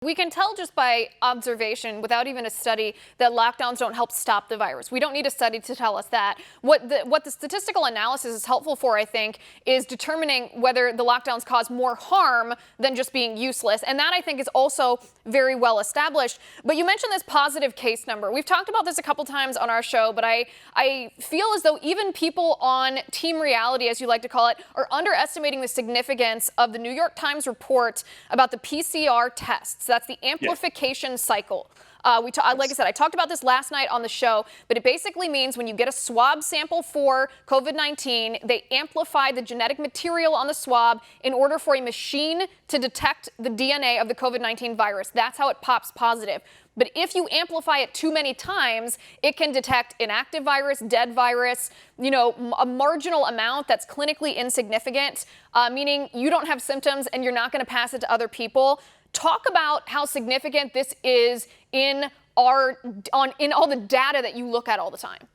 We can tell just by observation, without even a study, that lockdowns don't help stop the virus. We don't need a study to tell us that. What the statistical analysis is helpful for, I think, is determining whether the lockdowns cause more harm than just being useless. And that, I think, is also very well established. But you mentioned this positive case number. We've talked about this a couple times on our show, but I feel as though even people on Team Reality, as you like to call it, are underestimating the significance of the New York Times report about the PCR tests. That's the amplification cycle. Like I said, I talked about this last night on the show, but it basically means when you get a swab sample for COVID-19, they amplify the genetic material on the swab in order for a machine to detect the DNA of the COVID-19 virus. That's how it pops positive. But if you amplify it too many times, it can detect inactive virus, dead virus, a marginal amount that's clinically insignificant, meaning you don't have symptoms and you're not going to pass it to other people. Talk about how significant this is in all the data that you look at all the time.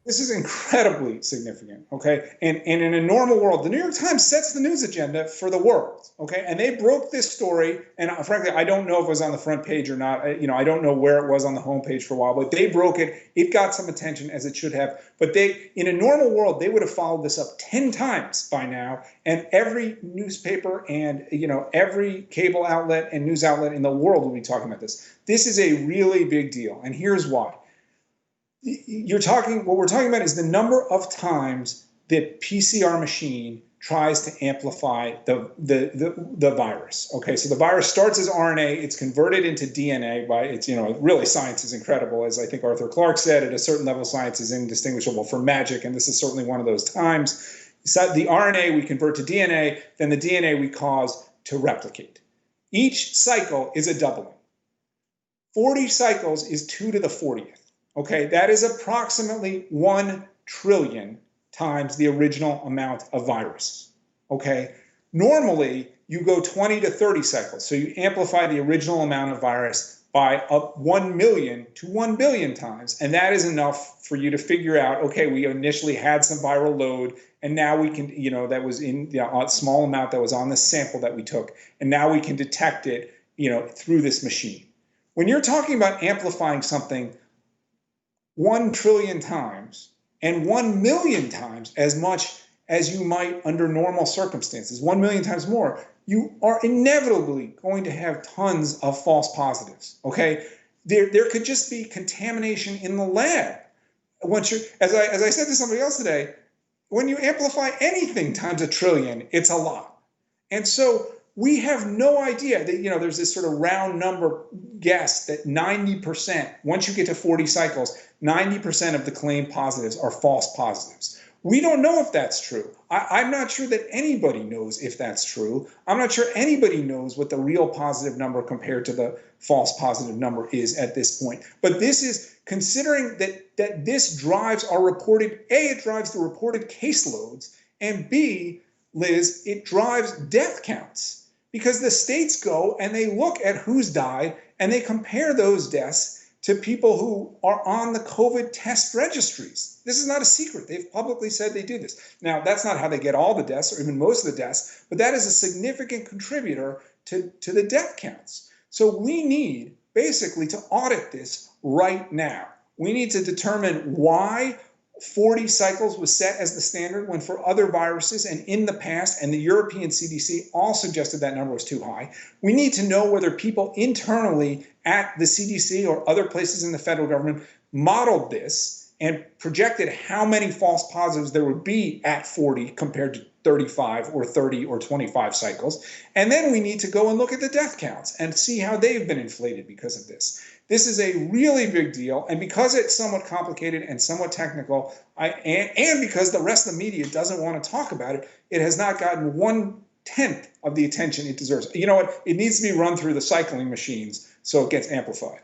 This is incredibly significant, okay? And in a normal world, the New York Times sets the news agenda for the world, okay? And they broke this story, and frankly, I don't know if it was on the front page or not. I don't know where it was on the homepage for a while, but they broke it. It got some attention, as it should have. But in a normal world, they would have followed this up 10 times by now, and every newspaper and every cable outlet and news outlet in the world will be talking about this. This is a really big deal, and here's why. What we're talking about is the number of times that PCR machine tries to amplify the virus. Okay, so the virus starts as RNA, it's converted into DNA really science is incredible. As I think Arthur Clarke said, at a certain level, science is indistinguishable from magic, and this is certainly one of those times. So the RNA we convert to DNA, then the DNA we cause to replicate. Each cycle is a doubling. 40 cycles is 2 to the 40th. Okay, that is approximately 1 trillion times the original amount of virus. Okay, normally you go 20 to 30 cycles. So you amplify the original amount of virus by 1 million to 1 billion times. And that is enough for you to figure out, okay, we initially had some viral load, and now we can, that was in a small amount that was on the sample that we took. And now we can detect it, through this machine. When you're talking about amplifying something 1 trillion times and 1 million times as much as you might under normal circumstances, 1 million times more, you are inevitably going to have tons of false positives, okay? There could just be contamination in the lab. As I said to somebody else today, when you amplify anything times 1 trillion, it's a lot. And so we have no idea that, there's this sort of round number guess that 90%, once you get to 40 cycles, 90% of the claimed positives are false positives. We don't know if that's true. I'm not sure that anybody knows if that's true. I'm not sure anybody knows what the real positive number compared to the false positive number is at this point. But this is considering that this drives it drives the reported caseloads, and B, Liz, it drives death counts. Because the states go and they look at who's died and they compare those deaths to people who are on the COVID test registries. This is not a secret. They've publicly said they do this. Now, that's not how they get all the deaths or even most of the deaths, but that is a significant contributor to the death counts. So we need basically to audit this right now. We need to determine why 40 cycles was set as the standard when for other viruses and in the past, and the European CDC all suggested that number was too high. We need to know whether people internally at the CDC or other places in the federal government modeled this and projected how many false positives there would be at 40 compared to 35 or 30 or 25 cycles. And then we need to go and look at the death counts and see how they've been inflated because of this. This is a really big deal, and because it's somewhat complicated and somewhat technical, and because the rest of the media doesn't want to talk about it, it has not gotten 1/10 of the attention it deserves. You know what? It needs to be run through the cycling machines so it gets amplified.